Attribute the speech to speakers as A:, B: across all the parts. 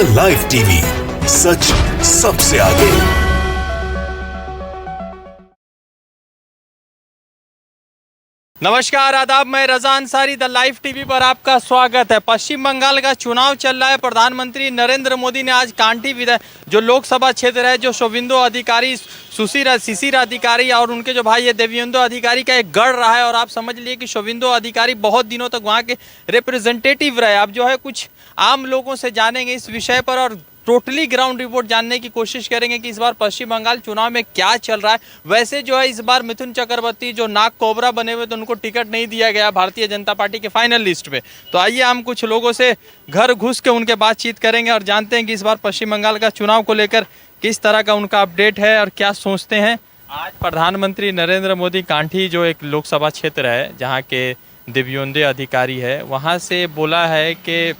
A: The live TV, सच सबसे आगे।
B: नमस्कार, आदाब। मैं रजा अंसारी, द लाइव टीवी पर आपका स्वागत है। पश्चिम बंगाल का चुनाव चल रहा है। प्रधानमंत्री नरेंद्र मोदी ने आज कांटी जो लोकसभा क्षेत्र है, जो शोविंदो अधिकारी, शिशिर अधिकारी और उनके जो भाई है देवेंदु अधिकारी का एक गढ़ रहा है। और आप समझ लिए कि शोविंदो अधिकारी बहुत दिनों तक वहाँ के रिप्रेजेंटेटिव रहे। अब जो है कुछ आम लोगों से जानेंगे इस विषय पर और टोटली ग्राउंड रिपोर्ट जानने की कोशिश करेंगे कि इस बार पश्चिम बंगाल चुनाव में क्या चल रहा है। वैसे जो है इस बार मिथुन चक्रवर्ती जो नाग कोबरा बने हुए, तो उनको टिकट नहीं दिया गया भारतीय जनता पार्टी के फाइनल लिस्ट पे। तो आइए हम कुछ लोगों से घर घुस के उनके बातचीत करेंगे और जानते हैं कि इस बार पश्चिम बंगाल का चुनाव को लेकर किस तरह का उनका अपडेट है और क्या सोचते हैं। आज प्रधानमंत्री नरेंद्र मोदी कांठी जो एक लोकसभा क्षेत्र है जहाँ के देवेंदु अधिकारी है, वहाँ से बोला है कि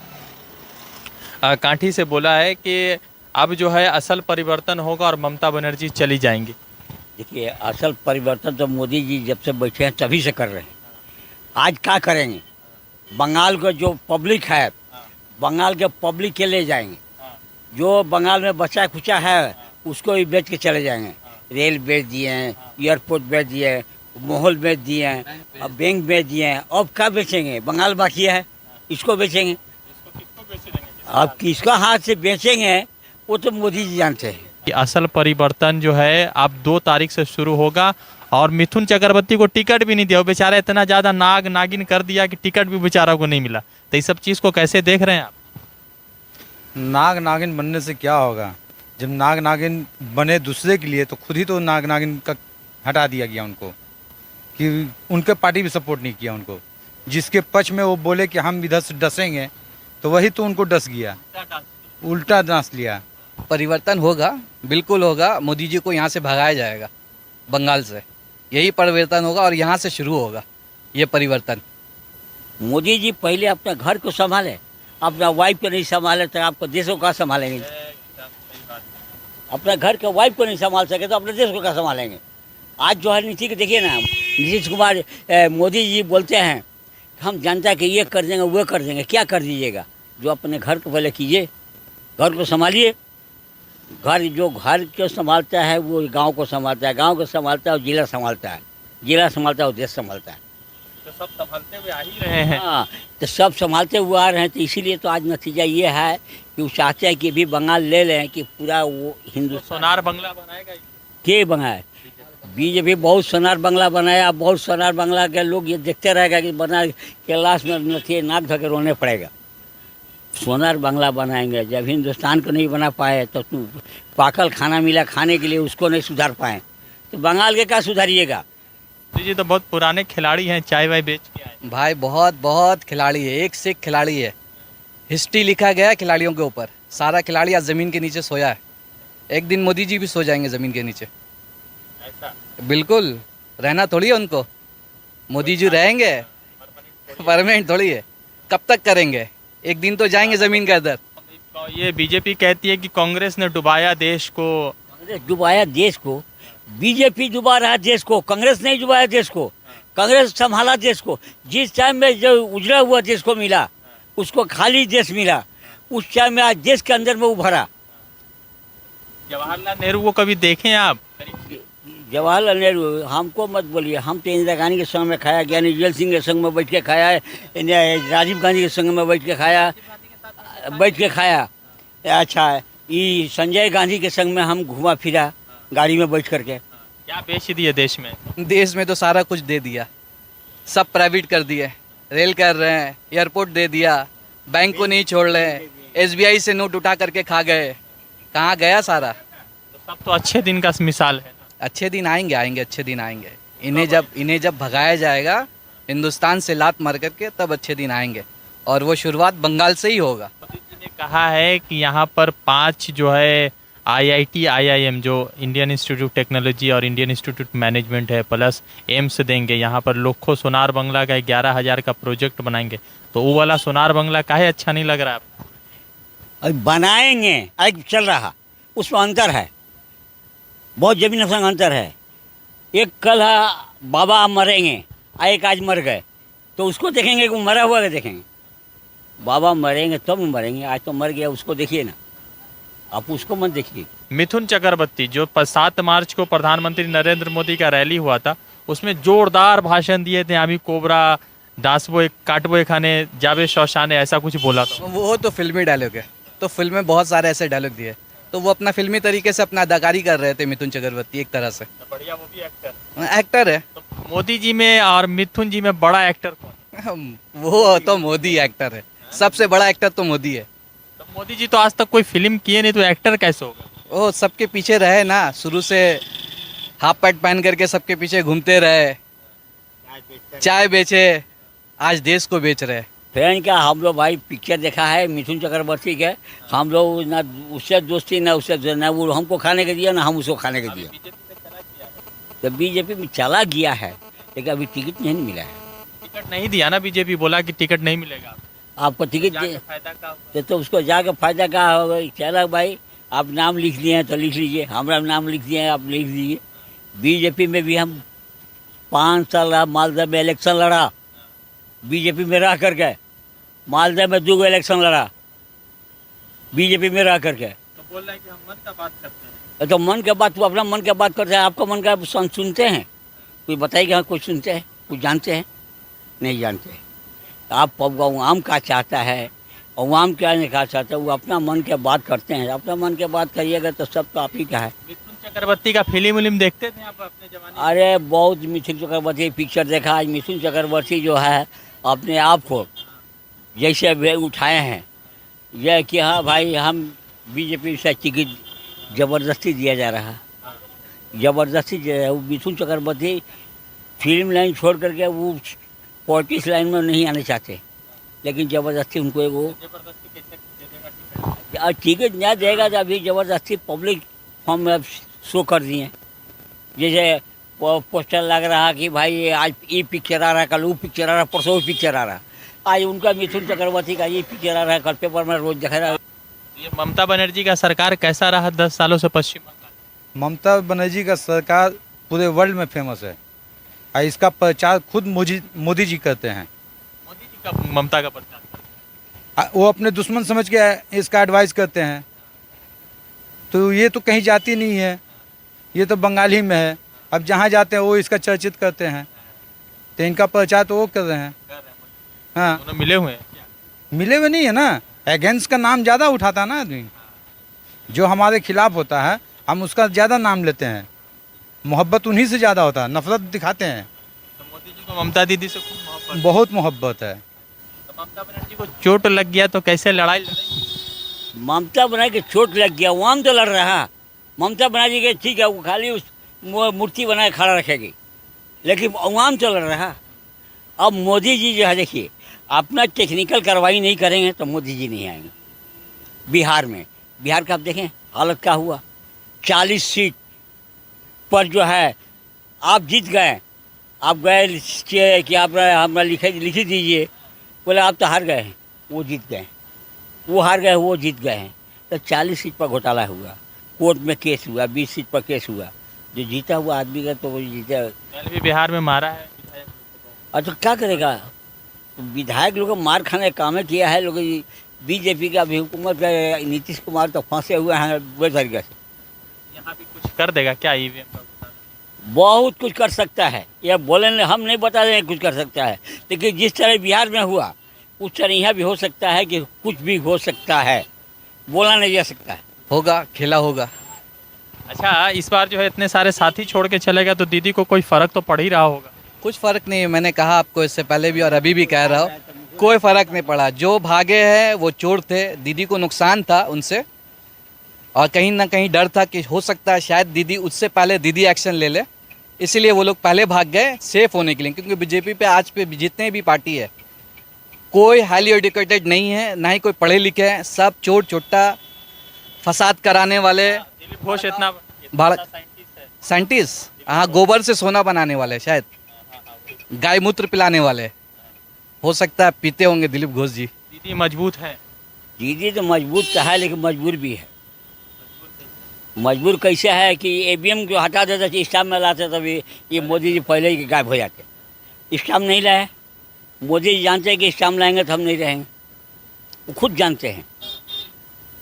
B: कांठी से बोला है कि अब जो है असल परिवर्तन होगा और ममता बनर्जी चली जाएंगी।
C: देखिए, असल परिवर्तन तो मोदी जी जब से बैठे हैं तभी से कर रहे हैं। आज क्या करेंगे? बंगाल का जो पब्लिक है, बंगाल के पब्लिक के ले जाएंगे। जो बंगाल में बचा खुचा है उसको भी बेच के चले जाएंगे। रेल बेच दिए हैं, एयरपोर्ट बेच दिए हैं, माहौल बेच दिए हैं, अब बैंक बेच दिए हैं। अब क्या बेचेंगे? बंगाल बाकी है, इसको बेचेंगे। अब किसका हाथ से बेचेंगे वो तो मोदी जी जानते हैं।
B: कि असल परिवर्तन जो है अब 2 तारीख से शुरू होगा और मिथुन चक्रवर्ती को टिकट भी नहीं दिया। वो बेचारा इतना ज़्यादा नागिन कर दिया कि टिकट भी बेचारा को नहीं मिला। तो इस सब चीज़ को कैसे देख रहे हैं आप?
D: नागिन बनने से क्या होगा? जब नागिन बने दूसरे के लिए तो खुद ही तो नागिन का हटा दिया गया उनको, कि उनके पार्टी भी सपोर्ट नहीं किया उनको। जिसके पक्ष में वो बोले कि हम इधर से डसेंगे तो वही तो उनको डस गया, उल्टा डांस लिया।
E: परिवर्तन होगा, बिल्कुल होगा। मोदी जी को यहाँ से भगाया जाएगा बंगाल से, यही परिवर्तन होगा और यहाँ से शुरू होगा ये परिवर्तन।
C: मोदी जी पहले अपना घर को संभाले, अपना वाइफ को नहीं संभाले तो आपको देश को क्या संभालेंगे? अपना घर के वाइफ को नहीं संभाल सके तो अपने देश को क्या संभालेंगे? आज जो है नीति के देखिए ना, नीतीश कुमार मोदी जी बोलते हैं हम जनता के ये कर देंगे वो कर देंगे। क्या कर दीजिएगा? जो अपने घर को पहले कीजिए, घर को संभालिए। घर को संभालता है वो गांव को संभालता है, गांव को संभालता है वो जिला संभालता है, जिला संभालता है वो देश संभालता है।
B: तो सब संभालते हुए आ ही रहे हैं।
C: हाँ, तो सब संभालते हुए आ रहे हैं। तो इसीलिए तो आज नतीजा ये है कि वो चाहते हैं कि भी बंगाल ले लें, कि पूरा वो हिंदुस्तान
B: सोनार बंगला बनाएगा।
C: के बनाए? बीजेपी बहुत सोनार बंगला बनाया। बहुत सोनार बंगला के लोग ये देखते रहेगा कि बना के लास्ट में नाक धो के रोने पड़ेगा। सोनार बंगला बनाएंगे, जब हिंदुस्तान को नहीं बना पाए तो पाकल खाना मिला खाने के लिए, उसको नहीं सुधार पाए तो बंगाल के क्या सुधारिएगा?
B: जी तो बहुत पुराने खिलाड़ी हैं, चाय वाय बेच के आए।
E: भाई बहुत खिलाड़ी है, एक से एक खिलाड़ी है। हिस्ट्री लिखा गया है खिलाड़ियों के ऊपर। सारा खिलाड़ी आज ज़मीन के नीचे सोया है। एक दिन मोदी जी भी सो जाएंगे ज़मीन के नीचे।
B: ऐसा
E: बिल्कुल, रहना थोड़ी है उनको। मोदी जी रहेंगे, परमानेंट थोड़ी है। कब तक करेंगे? एक दिन तो जाएंगे ज़मीन के अंदर।
B: तो ये बीजेपी कहती है कि कांग्रेस ने डुबाया देश को।
C: कांग्रेस डुबाया देश को? बीजेपी डुबा रहा है देश को, कांग्रेस नहीं डुबाया देश को। कांग्रेस संभाला देश को। जिस टाइम में जो उजड़ा हुआ देश को मिला, उसको खाली देश मिला, उस टाइम में आज देश के अंदर में उभरा।
B: जवाहरलाल नेहरू को कभी देखें आप?
C: जवाहरलाल नेहरू हमको मत बोलिए। हम तो इंदिरा गांधी के संग में खाया, ज्ञानी जैल सिंह के संग में बैठ के खाया है, राजीव गांधी के संग में बैठ के खाया। अच्छा, ये संजय गांधी के संग में हम घुमा फिरा गाड़ी में बैठ करके।
B: क्या बेच दिए देश में?
E: देश में तो सारा कुछ दे दिया, सब प्राइवेट कर दिए। रेल कर रहे हैं, एयरपोर्ट दे दिया, बैंक को नहीं छोड़ रहे हैं, SBI से नोट उठा करके खा गए। कहाँ गया सारा?
B: तो सब तो अच्छे दिन का मिसाल है।
E: अच्छे दिन आएंगे, अच्छे दिन आएंगे। इन्हें जब भगाया जाएगा हिंदुस्तान से लात मार करके, तब अच्छे दिन आएंगे। और वो शुरुआत बंगाल से ही होगा।
B: ने कहा है कि यहाँ पर 5 जो है IIT IIM जो इंडियन इंस्टीट्यूट टेक्नोलॉजी और इंडियन इंस्टीट्यूट मैनेजमेंट है, प्लस एम्स देंगे। यहाँ पर लोखो सोनार बंगला का 11,000 का प्रोजेक्ट बनाएंगे। तो वो वाला सोनार बंगला काहे अच्छा नहीं लग रहा है आपको?
C: अभी बनाएंगे, आज चल रहा, उसमें अंतर है, बहुत जमीन आसमान अंतर है। एक कल बाबा मरेंगे, एक आज मर गए, तो उसको देखेंगे कि मरा हुआ देखेंगे? बाबा मरेंगे तब मरेंगे, आज तो मर गया, उसको देखिए ना। आप उसको मत देखिए।
B: मिथुन चक्रवर्ती जो 7 मार्च को प्रधानमंत्री नरेंद्र मोदी का रैली हुआ था, उसमें जोरदार भाषण दिए थे। आमी कोबरा दासबो काटबो खाने जावे शौशाने, ऐसा कुछ बोला था।
E: वो तो फिल्मी डायलॉग है, तो फिल्म में बहुत सारे ऐसे डायलॉग दिए, तो वो अपना फिल्मी तरीके से अपना अदाकारी कर रहे थे मिथुन चक्रवर्ती एक तरह से।
B: बढ़िया, वो भी एक्टर
E: एक्टर है।
B: तो मोदी जी में और मिथुन जी में बड़ा एक्टर कौन?
E: वो तो मोदी एक्टर है, सबसे बड़ा एक्टर तो मोदी है।
B: तो मोदी जी तो आज तक कोई फिल्म किए नहीं, तो एक्टर कैसे होगा?
E: वो सबके पीछे रहे ना, शुरू से हाफ पैंट पहन करके सबके पीछे घूमते रहे, चाय बेचे, आज देश को बेच रहे।
C: फ्रेंड क्या, हम लोग भाई पिक्चर देखा है मिथुन चक्रवर्ती के, हम लोग ना उससे दोस्ती ना उससे, ना वो हमको खाने के दिया ना हम उसको खाने के दिया। तो बीजेपी में चला गया है, लेकिन अभी टिकट नहीं मिला है।
B: टिकट नहीं दिया ना, बीजेपी बोला कि टिकट नहीं मिलेगा।
C: आपको टिकट
B: जाके
C: दे
B: फायदा क्या होगा?
C: तो उसको जाकर फायदा क्या होगा? चला भाई, आप नाम लिख लिए हैं तो लिख लीजिए, हमारा नाम लिख दिए हैं आप लिख लीजिए। बीजेपी में भी हम 5 साल मालदा में इलेक्शन लड़ा, बीजेपी में रह करके मालदा में 2 इलेक्शन लड़ा बीजेपी में रह करके।
B: तो बोल रहे हैं कि हम मन का बात करते हैं।
C: तो मन की बात, वो अपना मन की बात करते हैं, आपका मन का सुनते हैं? कोई बताइए, हाँ कुछ सुनते हैं, कुछ जानते हैं? नहीं जानते। आप अवाम का चाहता है, अवाम क्या नहीं कहा चाहता, वो अपना मन के बात करते हैं। अपना मन के बात करिएगा तो सब तो आप ही का है।
B: मिथुन चक्रवर्ती का फिल्म देखते थे आप अपने जमाने?
C: अरे बहुत मिथुन चक्रवर्ती पिक्चर देखा। आज मिथुन चक्रवर्ती जो है अपने आप को जैसे वे उठाए हैं, यह कि हाँ भाई हम बीजेपी से टिकट ज़बरदस्ती दिया जा रहा, ज़बरदस्ती दिया जा रहा। वो मिथुन चक्रवर्ती फिल्म लाइन छोड़ करके वो पॉलिटिक्स लाइन में नहीं आना चाहते, लेकिन ज़बरदस्ती उनको वो
B: जबरदस्ती कैसे दे देगा टिकट?
C: टिकट नहीं देगा तो अभी ज़बरदस्ती पब्लिक फॉर्म में शो कर दिए। जैसे पोस्टर लग रहा कि भाई आज ये पिक्चर आ रहा है, कल वो पिक्चर आ रहा है, परसों वो पिक्चर आ रहा है। आज उनका मिथुन चक्रवर्ती का ये पिक्चर आ रहा है, कल पेपर में रोज दिखा रहा है।
B: ये ममता बनर्जी का सरकार कैसा रहा 10 सालों से पश्चिम बंगाल?
D: ममता बनर्जी का सरकार पूरे वर्ल्ड में फेमस है और इसका प्रचार खुद मोदी जी करते हैं।
B: मोदी जी का ममता का प्रचार
D: वो अपने दुश्मन समझ के इसका एडवाइस करते हैं। तो ये तो कहीं जाती नहीं है, ये तो बंगाल ही में है। अब जहाँ जाते हैं वो इसका चर्चित करते हैं, तो इनका प्रचार तो वो कर रहे हैं। हाँ,
B: दोनों मिले हुए हैं क्या?
D: मिले हुए नहीं है ना, अगेंस्ट का नाम ज़्यादा उठाता ना आदमी। जो हमारे खिलाफ होता है हम उसका ज़्यादा नाम लेते हैं, मोहब्बत उन्हीं से ज़्यादा होता है, नफरत दिखाते हैं।
B: तो मोदी जी को ममता दीदी से खूब मोहब्बत।
D: बहुत मोहब्बत है।
B: तो ममता बनर्जी को चोट लग गया तो कैसे लड़ाई लड़ेंगे?
C: ममता बनर्जी के चोट लग गया, वहाँ तो लड़ रहा। ममता बनर्जी के ठीक है, वो खाली उस मूर्ति बनाए खड़ा रखेगी, लेकिन अवाम तो लड़ रहा। अब मोदी जी जो है, देखिए अपना टेक्निकल कार्रवाई नहीं करेंगे तो मोदी जी नहीं आएंगे। बिहार का आप देखें हालत क्या हुआ। 40 सीट पर जो है आप जीत गए, आप गए कि आप हमारा लिखी दीजिए, बोले आप तो हार गए हैं, वो जीत गए, वो हार गए, वो जीत गए हैं। तो 40 सीट पर घोटाला हुआ, कोर्ट में केस हुआ, 20 सीट पर केस हुआ। जो जीता हुआ आदमी का तो वो जीता।
B: पहले भी बिहार में मारा है विधायक।
C: और तो क्या करेगा, विधायक लोग मार खाने का काम किया है। लोग बीजेपी का भी हुकूमत का नीतीश कुमार तो फंसे हुए हैं बुरे तरीके से।
B: यहाँ भी कुछ कर देगा क्या ईवीएम का?
C: बहुत कुछ कर सकता है, यह बोले हम नहीं बता रहे कुछ कर सकता है, लेकिन जिस तरह बिहार में हुआ उस तरह यहाँ भी हो सकता है कि कुछ भी हो सकता है, बोला नहीं जा सकता है।
E: होगा, खेला होगा।
B: अच्छा, इस बार जो है इतने सारे साथी छोड़ के चलेगा तो दीदी को कोई फर्क तो पड़ ही रहा होगा।
E: कुछ फ़र्क नहीं है, मैंने कहा आपको इससे पहले भी और अभी भी कह रहा हूँ, कोई फ़र्क नहीं पड़ा। जो भागे हैं वो चोर थे, दीदी को नुकसान था उनसे, और कहीं ना कहीं डर था कि हो सकता है शायद दीदी उससे पहले दीदी एक्शन ले ले, इसीलिए वो लोग पहले भाग गए सेफ होने के लिए। क्योंकि बीजेपी पे आज पे जितने भी पार्टी है, कोई हाईली एजुकेटेड नहीं है, ना ही कोई पढ़े लिखे हैं, सब चोर चोट्टा फसाद कराने वाले।
B: दिलीप घोष इतना
E: भारत साइंटिस्ट, हाँ, गोबर से सोना बनाने वाले, शायद गाय मूत्र पिलाने वाले, हो सकता है पीते होंगे दिलीप घोष जी।
B: दीदी मजबूत है।
C: दीदी तो मजबूत तो है, लेकिन मजबूर भी है। मजबूर कैसे है कि ईवीएम को हटा देते थे, स्टाम्प में लाते, तभी ये मोदी जी पहले ही गायब हो जाते। स्टाम्प नहीं लाए, मोदी जी जानते हैं कि स्टाम्प लाएंगे तो हम नहीं रहेंगे, वो खुद जानते हैं।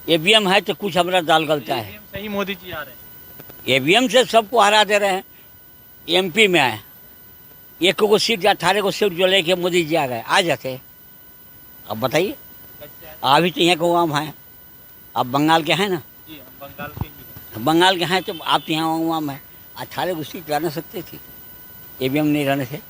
C: ईवीएम है तो कुछ हमारा दाल गलता है।
B: EVM से ही मोदी जी आ रहे हैं।
C: ईवीएम से सबको हरा दे रहे हैं। एमपी में आए, 1 को सीट 18 को सीट जो लेके मोदी जी आ गए, आ जाते। अब बताइए, अभी तो यहाँ को आम है, आप बंगाल के हैं ना,
B: जी हम बंगाल के ही हैं।
C: बंगाल के हैं तो आप तो यहाँ आम है। 18 को सीट लाना सकते थे, ईवीएम नहीं रहने से।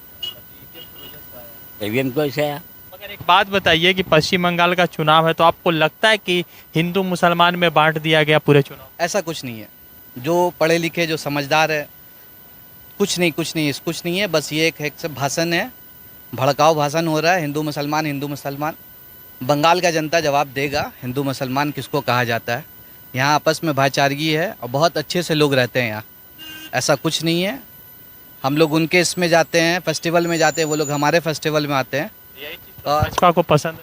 C: ईवीएम को ऐसे आया।
B: मगर एक बात बताइए कि पश्चिम बंगाल का चुनाव है तो आपको लगता है कि हिंदू मुसलमान में बांट दिया गया पूरे चुनाव?
E: ऐसा कुछ नहीं है। जो पढ़े लिखे, जो समझदार है, कुछ नहीं है। बस ये एक सब भाषण है, भड़काऊ भाषण हो रहा है। हिंदू मुसलमान। बंगाल का जनता जवाब देगा हिंदू मुसलमान किसको कहा जाता है। यहाँ आपस में भाईचारगी है और बहुत अच्छे से लोग रहते हैं यहाँ। ऐसा कुछ नहीं है। हम लोग उनके इसमें जाते हैं, फेस्टिवल में जाते हैं, वो लोग हमारे फेस्टिवल में आते हैं। और
B: भाजपा को पसंद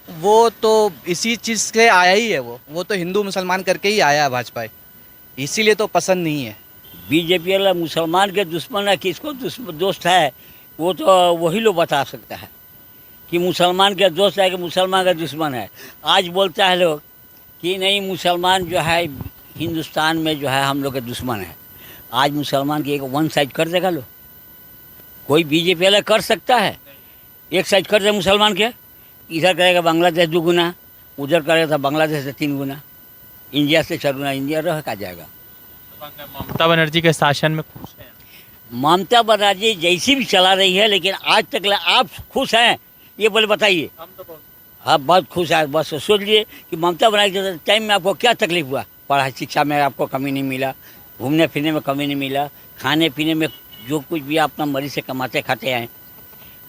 E: वो तो इसी चीज़ से आया ही है। वो तो हिंदू मुसलमान करके ही आया है भाजपा, इसीलिए तो पसंद नहीं है।
C: बीजेपी वाला मुसलमान के दुश्मन है, किसको दोस्त है, वो तो वही लोग बता सकता है कि मुसलमान के दोस्त है कि मुसलमान का दुश्मन है। आज बोलता है लोग कि नहीं, मुसलमान जो है हिंदुस्तान में जो है हम लोग के दुश्मन है। आज मुसलमान की एक वन साइड कर देगा लोग? कोई बीजेपी वाला कर सकता है? एक साइड कर दे मुसलमान के, इधर करेगा बांग्लादेश 2 गुना, उधर करेगा तो बांग्लादेश से 3 गुना, इंडिया से 4 गुना। इंडिया रह का जाएगा।
B: ममता बनर्जी के शासन में खुश हैं?
C: ममता बनर्जी जैसी भी चला रही है, लेकिन आज तक आप खुश हैं? ये बोले बताइए।
B: हम तो बहुत
C: आप बहुत खुश हैं। बस सोच लिए कि ममता बनर्जी के टाइम में आपको क्या तकलीफ हुआ? पढ़ाई शिक्षा में आपको कमी नहीं मिला, घूमने फिरने में कमी नहीं मिला, खाने पीने में जो कुछ भी आप अपना मर्जी से कमाते खाते हैं।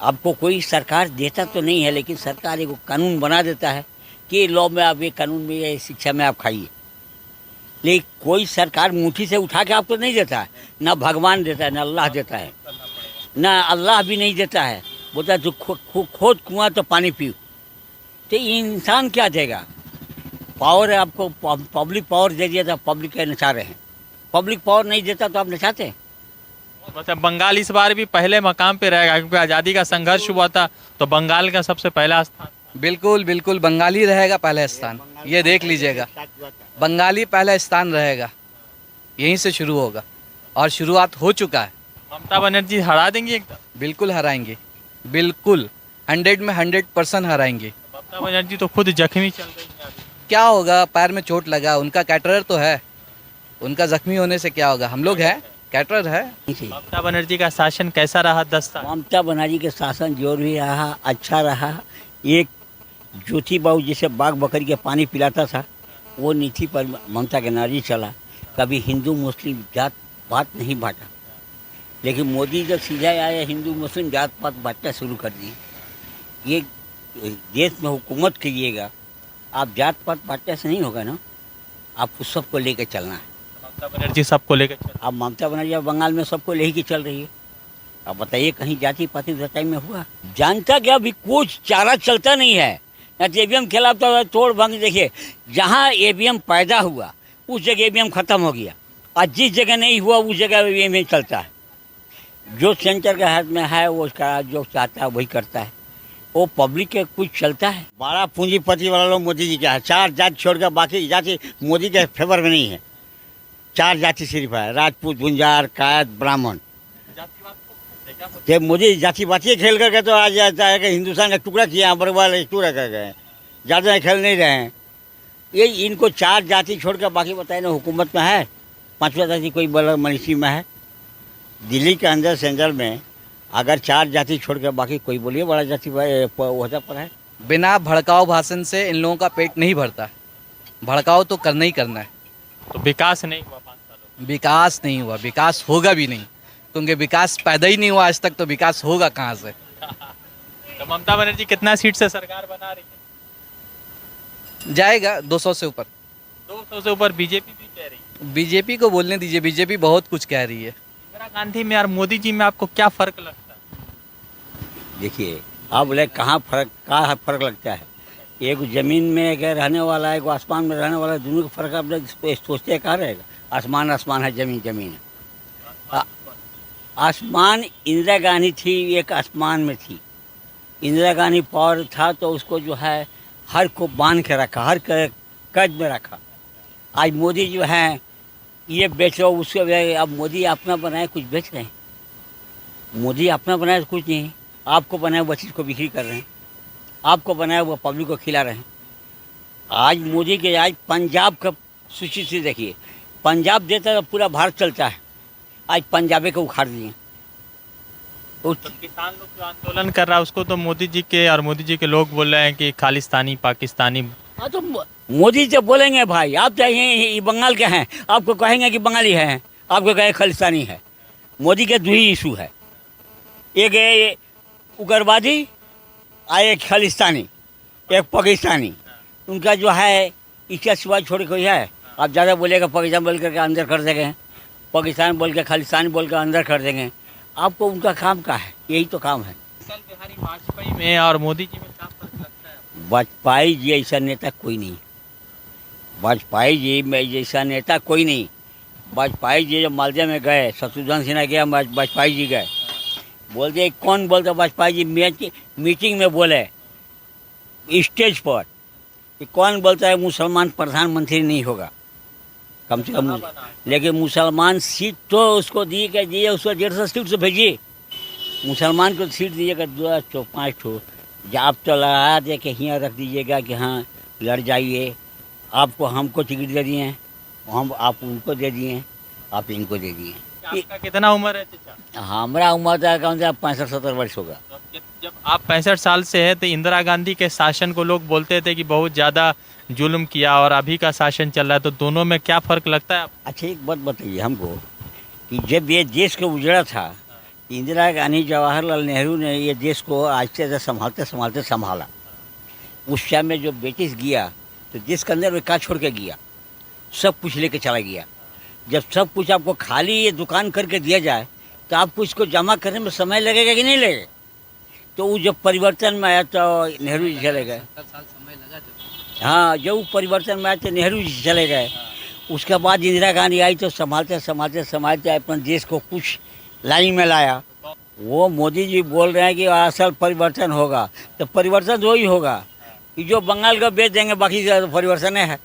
C: आपको कोई सरकार देता तो नहीं है, लेकिन सरकार एक कानून बना देता है कि लॉ में आप ये कानून में, ये शिक्षा में आप खाइए। लेकिन कोई सरकार मुट्ठी से उठा के आपको नहीं देता है। ना भगवान देता है, ना अल्लाह देता है, ना अल्लाह भी नहीं देता है। बोलता है तो खोद कुआं तो पानी पियो। तो ये इंसान क्या देगा? पावर है आपको, पब्लिक पावर दे दिया तो पब्लिक के नचा रहे हैं। पब्लिक पावर नहीं देता तो आप नचाते हैं।
B: मतलब बंगाल इस बार भी पहले मकाम पे रहेगा, क्योंकि आज़ादी का संघर्ष हुआ था तो बंगाल का सबसे पहला स्थान।
E: बिल्कुल बंगाली रहेगा पहला स्थान। ये देख लीजिएगा, बंगाली पहला स्थान रहेगा, यहीं से शुरू होगा और शुरुआत हो चुका है।
B: ममता बनर्जी हरा देंगी एकदम?
E: बिल्कुल हराएंगे, बिल्कुल 100 में 100% हराएंगे।
B: ममता बनर्जी तो खुद जख्मी चल रही है अभी।
E: क्या होगा? पैर में चोट लगा, उनका कैटरर तो है, उनका जख्मी होने से क्या होगा? हम लोग हैं, कैटरर है।
B: ममता बनर्जी का शासन कैसा रहा 10 साल?
C: ममता बनर्जी के शासन जो भी रहा अच्छा रहा। एक ज्योति बाबू जैसे बाघ बकरी के पानी पिलाता था, वो नीति पर ममता बनर्जी चला। कभी हिंदू मुस्लिम जात पात नहीं बांटा, लेकिन मोदी जब सीधा आया हिंदू मुस्लिम जात पात बांटना शुरू कर दी। ये देश में हुकूमत कीजिएगा, आप जात पात बांटने से नहीं होगा ना, आपको सबको लेकर चलना है।
B: ममता बनर्जी सबको लेकर
C: अब ममता बनर्जी अब बंगाल में सबको लेके चल रही है। अब बताइए कहीं जाति पाति टाइम में हुआ? जानता क्या, अभी कुछ चारा चलता नहीं है। ना तो ईवीएम खिलाफ तो तोड़ भंग। देखिए, जहाँ ईवीएम पैदा हुआ उस जगह ईवीएम खत्म हो गया, और जिस जगह नहीं हुआ उस जगह ईवीएम चलता है। जो सेंटर के हाथ में है वो उसका जो चाहता है वही करता है। वो पब्लिक के कुछ चलता है। बड़ा पूंजीपति वाला लोग मोदी जी का है। 4 जाति छोड़कर बाकी जाति मोदी के फेवर में नहीं है। 4 जाति सिर्फ है, राजपूत, गुंजार, कायत, ब्राह्मण। जब मोदी जाति बाती खेल करके तो आज जाता है कि हिंदुस्तान का टुकड़ा किया, अम्बरवाल टुकड़ा कर गए, ज़्यादा खेल नहीं रहे हैं। ये इनको 4 जाति छोड़कर बाकी बताए ना हुकूमत में है। 5वां जाति कोई बड़ा मनीषी में है। दिल्ली के अंदर सेंट्रल में अगर 4 जाति छोड़कर बाकी कोई बोलिए बड़ा जाति वजह पर है।
E: बिना भड़काऊ भाषण से इन लोगों का पेट नहीं भरता। भड़काऊ तो करना ही करना है।
B: तो विकास नहीं हुआ 5 सालों में?
E: विकास नहीं हुआ, विकास होगा भी नहीं, क्योंकि विकास पैदा ही नहीं हुआ आज तक, तो विकास होगा कहाँ से?
B: तो ममता बनर्जी कितना सीट से सरकार बना रही है?
E: जाएगा 200 से ऊपर।
B: 200 से ऊपर बीजेपी भी कह रही है।
E: बीजेपी को बोलने दीजिए, बीजेपी बहुत कुछ कह रही है।
B: इंदिरा गांधी में और मोदी जी में आपको क्या फर्क लगता है?
C: देखिए, आप बोले कहाँ फर्क लगता है? एक ज़मीन में एक रहने वाला है, एक आसमान में रहने वाला है, दोनों का फर्क आप लोग सोचते कहाँ रहेगा? आसमान आसमान है, ज़मीन ज़मीन है। आसमान इंदिरा गांधी थी, एक आसमान में थी। इंदिरा गांधी पावर था तो उसको जो है हर को बांध के रखा, हर कैद में रखा। आज मोदी जो हैं ये बेचो उसको, अब मोदी अपना बनाए कुछ बेच रहे हैं। मोदी अपना बनाए कुछ नहीं, आपको बनाए वो चीज़ को बिक्री कर रहे हैं, आपको बनाया वो पब्लिक को खिला रहे हैं। आज मोदी के आज पंजाब का सूची से देखिए, पंजाब देता तो पूरा भारत चलता है, आज पंजाबे को उखाड़ दिए।
B: तो किसान लोग जो आंदोलन कर रहा है उसको तो मोदी जी के और मोदी जी के लोग बोल रहे हैं कि खालिस्तानी पाकिस्तानी।
C: हाँ तो मोदी जब बोलेंगे भाई आप चाहिए बंगाल के हैं, आपको कहेंगे कि बंगाली हैं, आपको कहे खालिस्तानी है। मोदी के दो ही इशू है, एक है उग्रवादी और एक खालिस्तानी, एक पाकिस्तानी। उनका जो है इसका सिवा छोड़ कोई है? आप ज़्यादा बोलेगा पाकिस्तान बोल करके अंदर कर देंगे, पाकिस्तान बोल के खालिस्तानी बोल कर अंदर कर देंगे। आपको उनका काम का है, यही तो काम है।
B: अटल बिहारी वाजपेयी में और मोदी जी में क्या फर्क लगता है?
C: वाजपेयी जी ऐसा नेता कोई नहीं, वाजपेयी जी में जैसा नेता कोई नहीं। वाजपेयी जी जब मालदीव में गए, शत्रुघ्न सिन्हा गया, वाजपेयी जी गए, बोलते कौन बोलता वाजपेयी जी मीटिंग में बोले स्टेज पर कि कौन बोलता है मुसलमान प्रधानमंत्री नहीं होगा कम से कम, लेकिन मुसलमान सीट तो उसको दिए उसको 150 सीट से भेजिए, मुसलमान को सीट दीजिएगा 2 5 ठो, आप तो लगा दे के यहाँ रख दीजिएगा कि हाँ लड़ जाइए, आपको हमको टिकट दे दिए, हम आप उनको दे दिए, आप इनको दे दिए।
B: आपका कितना उम्र है चाचा?
C: हमारा उम्र था कौन सा 65-70 वर्ष होगा।
B: जब आप 65 साल से हैं तो इंदिरा गांधी के शासन को लोग बोलते थे कि बहुत ज़्यादा जुल्म किया और अभी का शासन चल रहा है, तो दोनों में क्या फ़र्क लगता है?
C: अच्छा एक बात बताइए हमको कि जब ये देश को उजड़ा था, इंदिरा गांधी जवाहरलाल नेहरू ने ये देश को आहिस्ते आहिस्ते संभालते संभालते संभाला। उस टाइम में जो ब्रिटिश गया तो देश के अंदर क्या छोड़ के गया? सब कुछ लेके चला गया। जब सब कुछ आपको खाली ये दुकान करके दिया जाए तो आपको इसको जमा करने में समय लगेगा कि नहीं लगेगा? तो वो जब परिवर्तन में आया तो नेहरू जी चले गए। हाँ, जब वो परिवर्तन में आया तो नेहरू जी चले गए। उसके बाद इंदिरा गांधी आई तो संभालते संभालते संभालते अपने देश को कुछ लाइन में लाया। वो मोदी जी बोल रहे हैं कि असल परिवर्तन होगा, तो परिवर्तन तो वही होगा कि जो बंगाल को बेच देंगे, बाकी तो परिवर्तन है।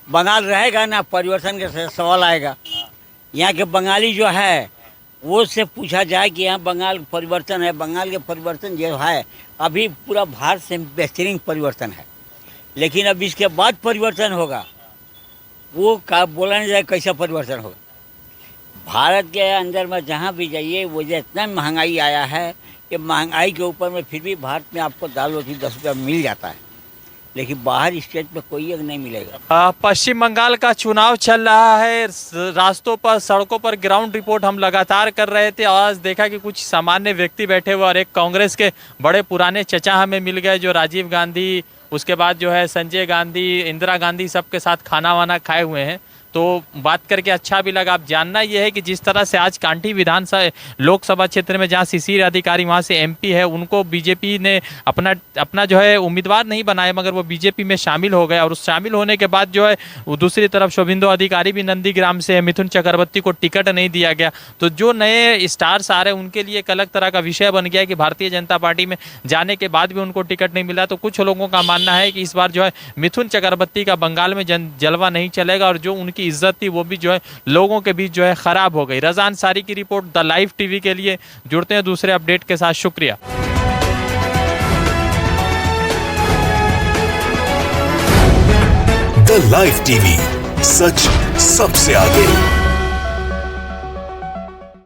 C: बंगाल रहेगा ना, परिवर्तन का सवाल आएगा। यहाँ के बंगाली जो है वो से पूछा जाए कि यहाँ बंगाल परिवर्तन है, बंगाल के परिवर्तन जो है अभी पूरा भारत से बेहतरीन परिवर्तन है, लेकिन अब इसके बाद परिवर्तन होगा वो का बोला नहीं जाए कैसा परिवर्तन होगा। भारत के अंदर में जहाँ भी जाइए वो जो इतना महंगाई आया है कि महंगाई के ऊपर में फिर भी भारत में आपको दाल रोटी 10 रुपया मिल जाता है, लेकिन बाहर स्टेट में कोई एक नहीं मिलेगा।
B: पश्चिम बंगाल का चुनाव चल रहा है, रास्तों पर सड़कों पर ग्राउंड रिपोर्ट हम लगातार कर रहे थे और आज देखा कि कुछ सामान्य व्यक्ति बैठे हुए और एक कांग्रेस के बड़े पुराने चचा हमें मिल गए जो राजीव गांधी, उसके बाद जो है संजय गांधी, इंदिरा गांधी सबके साथ खाना वाना खाए हुए हैं। तो बात करके अच्छा भी लगा। अब जानना यह है कि जिस तरह से आज कांठी विधानसभा लोकसभा क्षेत्र में जहां शिशिर अधिकारी वहां से एमपी है, उनको बीजेपी ने अपना जो है उम्मीदवार नहीं बनाया, मगर वो बीजेपी में शामिल हो गए और उस शामिल होने के बाद जो है वो दूसरी तरफ शोभिंदो अधिकारी भी नंदीग्राम से, मिथुन चक्रवर्ती को टिकट नहीं दिया गया। तो जो नए स्टार्स आ रहे हैं उनके लिए एक अलग तरह का विषय बन गया है कि भारतीय जनता पार्टी में जाने के बाद भी उनको टिकट नहीं मिला। तो कुछ लोगों का मानना है कि इस बार जो है मिथुन चक्रवर्ती का बंगाल में जलवा नहीं चलेगा और जो उनकी इज्जत थी वो भी जो है लोगों के बीच जो है खराब हो गई। रज़ा अंसारी की रिपोर्ट द लाइव टीवी के लिए। जुड़ते हैं दूसरे अपडेट के साथ। शुक्रिया।
A: द लाइव टीवी, सच सबसे आगे।